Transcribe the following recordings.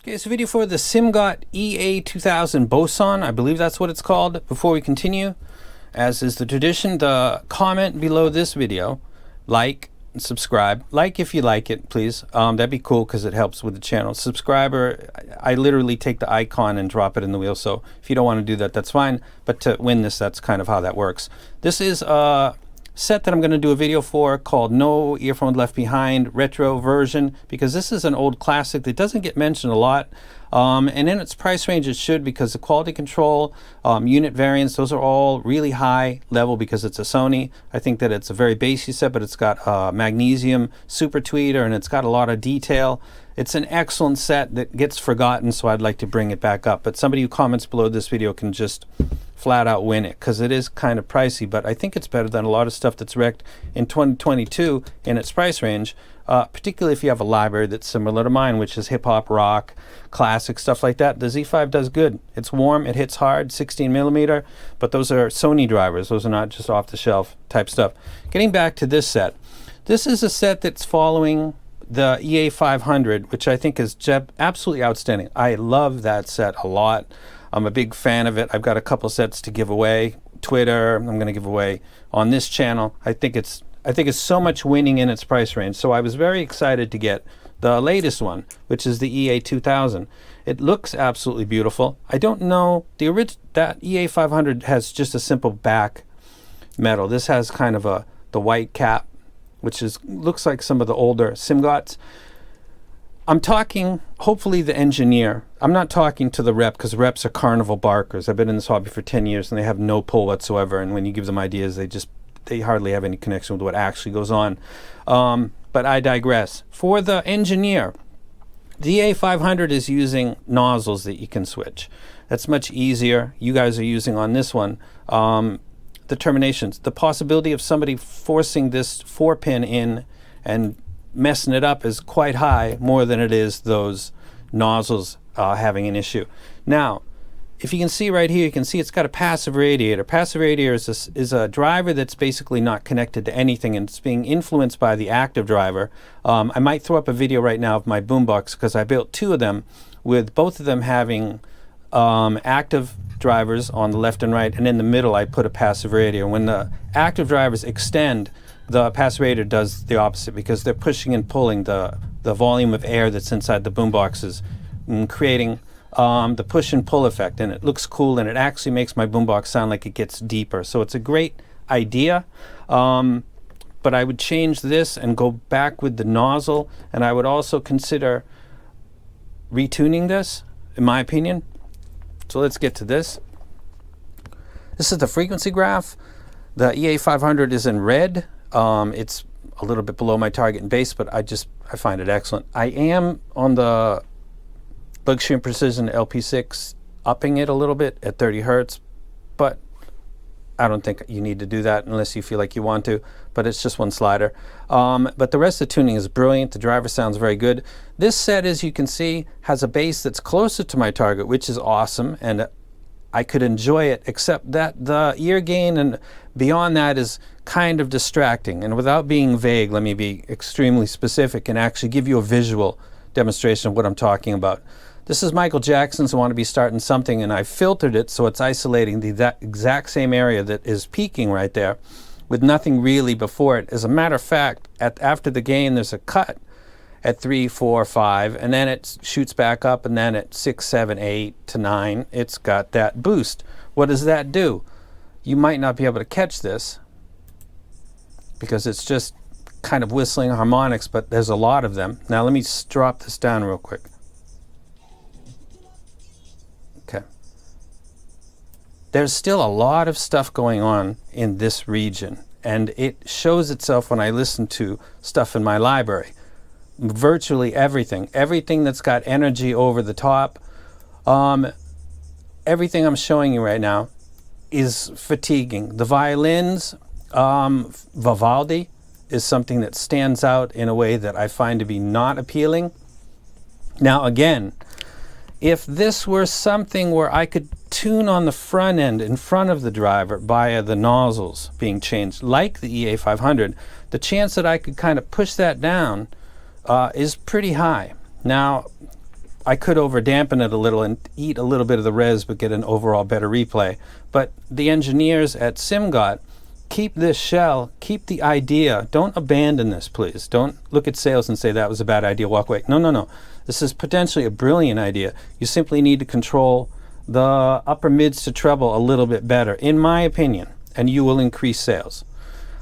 Okay, so video for the Simgot EA2000 Boson, I believe that's what it's called. Before we continue, as is the tradition, the comment below this video, like and subscribe. Like if you like it, please. That'd be cool because it helps with the channel. Subscriber, I literally take the icon and drop it in the wheel, so if you don't want to do that, that's fine. But to win this, that's kind of how that works. This is a set that I'm going to do a video for called No Earphone Left Behind Retro Version, because this is an old classic that doesn't get mentioned a lot, and in its price range it should, because the quality control, unit variants, those are all really high level because it's a Sony. I think that it's a very bassy set, but it's got magnesium super tweeter and it's got a lot of detail. It's an excellent set that gets forgotten, so I'd like to bring it back up. But somebody who comments below this video can just flat out win it, because it is kind of pricey, but I think it's better than a lot of stuff that's wrecked in 2022 in its price range, particularly if you have a library that's similar to mine, which is hip-hop, rock, classic, stuff like that. The Z5 does good. It's warm, it hits hard, 16mm, but those are Sony drivers. Those are not just off-the-shelf type stuff. Getting back to this set. This is a set that's following the EA500, which I think is absolutely outstanding. I love that set a lot. I'm a big fan of it. I've got a couple sets to give away. Twitter, I'm going to give away on this channel. I think it's so much winning in its price range. So I was very excited to get the latest one, which is the EA2000. It looks absolutely beautiful. I don't know, that EA500 has just a simple back metal. This has kind of the white cap, which looks like some of the older Simgots. I'm talking, hopefully, the engineer. I'm not talking to the rep, because reps are carnival barkers. I've been in this hobby for 10 years and they have no pull whatsoever, and when you give them ideas, they hardly have any connection with what actually goes on. But I digress. For the engineer, the EA500 is using nozzles that you can switch. That's much easier. You guys are using on this one the terminations. The possibility of somebody forcing this 4-pin in and messing it up is quite high, more than it is those nozzles having an issue. Now, if you can see right here, you can see it's got a passive radiator. Passive radiator is a driver that's basically not connected to anything, and it's being influenced by the active driver. I might throw up a video right now of my boombox, because I built 2 of them, with both of them having active drivers on the left and right, and in the middle I put a passive radiator. When the active drivers extend, the passive radiator does the opposite, because they're pushing and pulling the volume of air that's inside the boomboxes, creating the push and pull effect, and it looks cool, and it actually makes my boombox sound like it gets deeper. So it's a great idea, but I would change this and go back with the nozzle, and I would also consider retuning this, in my opinion. So let's get to this. This is the frequency graph. The EA500 is in red. It's a little bit below my target in bass, but I find it excellent. I am on the Luxury and Precision LP6 upping it a little bit at 30 Hertz, but I don't think you need to do that unless you feel like you want to, but it's just one slider. But the rest of the tuning is brilliant. The driver sounds very good. This set, as you can see, has a bass that's closer to my target, which is awesome, and I could enjoy it, except that the ear gain and beyond that is kind of distracting. And without being vague, let me be extremely specific and actually give you a visual demonstration of what I'm talking about. This is Michael Jackson's I Want to Be Starting Something, and I filtered it so it's isolating that exact same area that is peaking right there with nothing really before it. As a matter of fact, after the gain, there's a cut at 3, 4, 5, and then it shoots back up, and then at 6, 7, 8 to 9, it's got that boost. What does that do? You might not be able to catch this because it's just kind of whistling harmonics, but there's a lot of them. Now let me drop this down real quick. Okay. There's still a lot of stuff going on in this region, and it shows itself when I listen to stuff in my library. Virtually everything that's got energy over the top, everything I'm showing you right now is fatiguing. The violins, Vivaldi is something that stands out in a way that I find to be not appealing. Now again, if this were something where I could tune on the front end in front of the driver via the nozzles being changed, like the EA500, the chance that I could kind of push that down is pretty high. Now, I could over dampen it a little and eat a little bit of the res, but get an overall better replay. But the engineers at Simgot, keep this shell, keep the idea. Don't abandon this, please. Don't look at sales and say that was a bad idea, walk away. No. This is potentially a brilliant idea. You simply need to control the upper mids to treble a little bit better, in my opinion, and you will increase sales.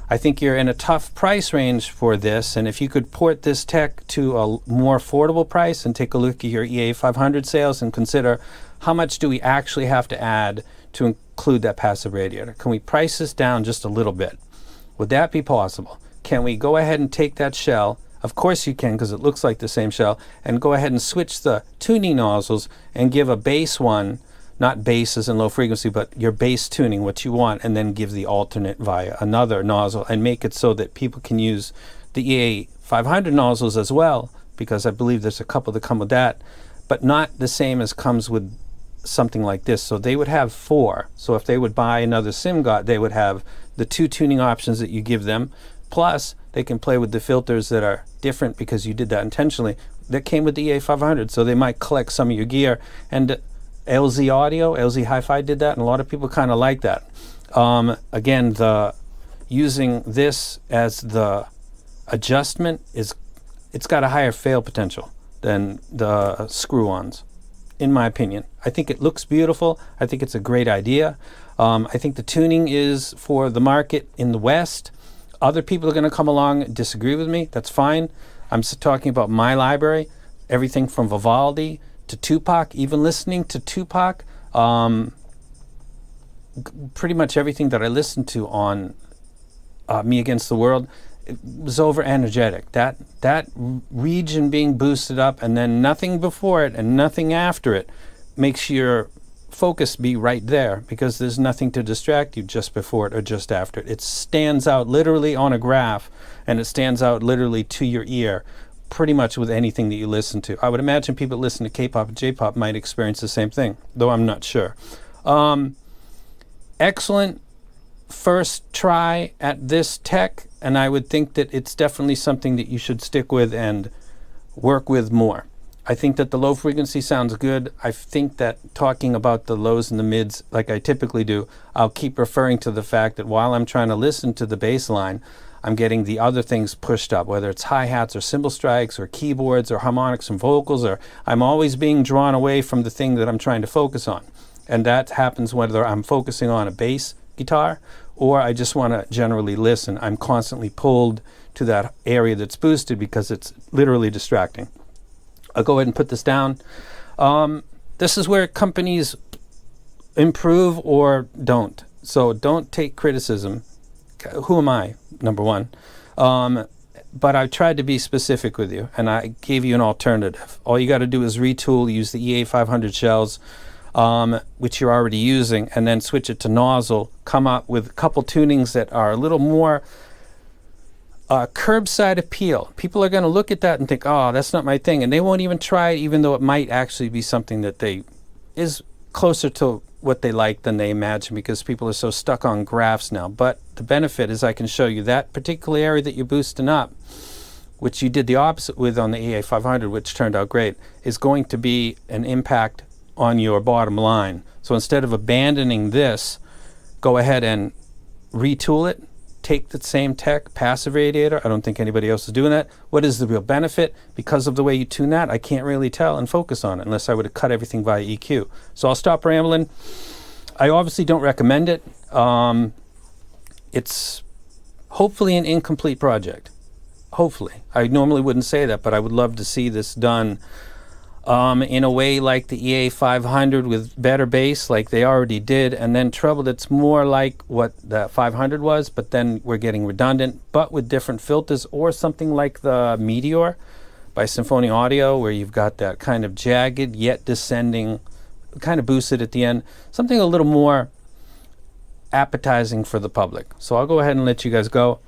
I think you're in a tough price range for this, and if you could port this tech to a more affordable price and take a look at your EA500 sales and consider how much do we actually have to add to include that passive radiator. Can we price this down just a little bit? Would that be possible? Can we go ahead and take that shell? Of course you can, because it looks like the same shell, and go ahead and switch the tuning nozzles and give a bass one, not basses and low frequency, but your bass tuning, what you want, and then give the alternate via another nozzle and make it so that people can use the EA500 nozzles as well, because I believe there's a couple that come with that, but not the same as comes with something like this. So they would have 4. So if they would buy another Simgot, they would have the 2 tuning options that you give them, plus they can play with the filters that are different because you did that intentionally, that came with the EA500. So they might collect some of your gear. And LZ Audio, LZ Hi-Fi did that, and a lot of people kind of like that. Again, using this as the adjustment it's got a higher fail potential than the screw-ons, in my opinion. I think it looks beautiful. I think it's a great idea. I think the tuning is for the market in the West. Other people are going to come along and disagree with me. That's fine. I'm talking about my library, everything from Vivaldi to Tupac, even listening to Tupac, pretty much everything that I listened to on Me Against the World, it was over energetic. That region being boosted up and then nothing before it and nothing after it makes your focus be right there, because there's nothing to distract you just before it or just after it. It stands out literally on a graph, and it stands out literally to your ear pretty much with anything that you listen to. I would imagine people that listen to K-pop and J-pop might experience the same thing, though I'm not sure. Excellent first try at this tech, and I would think that it's definitely something that you should stick with and work with more. I think that the low frequency sounds good. I think that talking about the lows and the mids, like I typically do, I'll keep referring to the fact that while I'm trying to listen to the bass line, I'm getting the other things pushed up, whether it's hi-hats or cymbal strikes or keyboards or harmonics and vocals, or I'm always being drawn away from the thing that I'm trying to focus on. And that happens whether I'm focusing on a bass guitar or I just want to generally listen. I'm constantly pulled to that area that's boosted because it's literally distracting. I'll go ahead and put this down. This is where companies improve or don't. So don't take criticism. Who am I, number one? But I tried to be specific with you, and I gave you an alternative. All you got to do is retool, use the EA500 shells, which you're already using, and then switch it to nozzle, come up with a couple tunings that are a little more curbside appeal. People are going to look at that and think, oh, that's not my thing, and they won't even try it, even though it might actually be something that is closer to what they like than they imagine, because people are so stuck on graphs now. But the benefit is I can show you that particular area that you're boosting up, which you did the opposite with on the EA500, which turned out great, is going to be an impact on your bottom line. So instead of abandoning this, go ahead and retool it. Take the same tech, passive radiator. I don't think anybody else is doing that. What is the real benefit? Because of the way you tune that, I can't really tell and focus on it unless I would have cut everything via EQ. So I'll stop rambling. I obviously don't recommend it. It's hopefully an incomplete project. Hopefully. I normally wouldn't say that, but I would love to see this done in a way like the EA500 with better bass, like they already did, and then treble that's more like what the 500 was, but then we're getting redundant, but with different filters, or something like the Meteor by Symphony Audio, where you've got that kind of jagged yet descending, kind of boosted at the end, something a little more appetizing for the public. So I'll go ahead and let you guys go.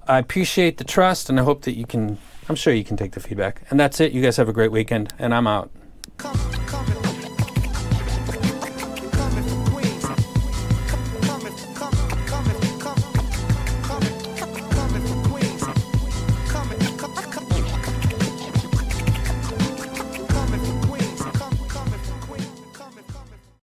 I appreciate the trust, and I hope that you can, I'm sure you can take the feedback. And that's it. You guys have a great weekend, and I'm out.